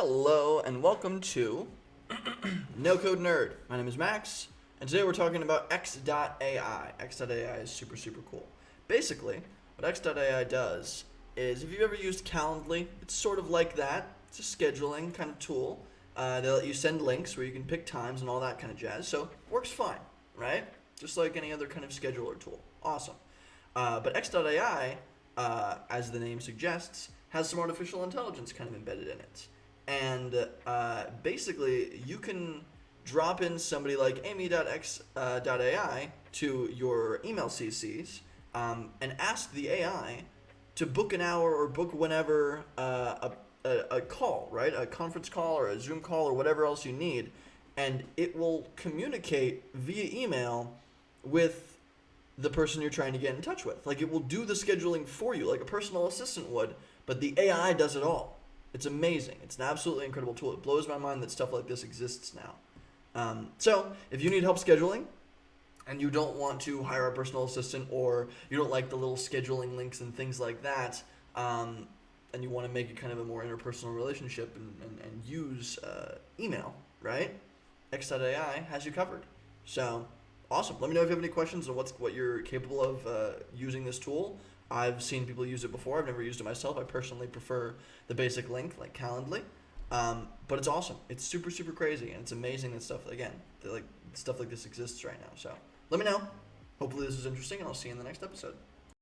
Hello and welcome to No Code Nerd. My name is Max, and today we're talking about x.ai. X.ai is super, super cool. Basically, what x.ai does is, if you've ever used Calendly, it's sort of like that. It's a scheduling kind of tool. They let you send links where you can pick times and all that kind of jazz. So, works fine, right? Just like any other kind of scheduler tool. Awesome. But x.ai, as the name suggests, has some artificial intelligence kind of embedded in it. And basically, you can drop in somebody like amy.x.ai to your email CCs and ask the AI to book an hour or book whenever a call, right? A conference call or a Zoom call or whatever else you need. And it will communicate via email with the person you're trying to get in touch with. Like, it will do the scheduling for you like a personal assistant would, but the AI does it all. It's amazing. It's an absolutely incredible tool. It blows my mind that stuff like this exists now. So if you need help scheduling and you don't want to hire a personal assistant, or you don't like the little scheduling links and things like that, and you want to make it kind of a more interpersonal relationship and use email, right? X.ai has you covered. So awesome. Let me know if you have any questions on what you're capable of using this tool. I've seen people use it before. I've never used it myself. I personally prefer the basic link like Calendly. But it's awesome. It's super, super crazy, and it's amazing that stuff like this exists right now. So let me know. Hopefully this is interesting, and I'll see you in the next episode.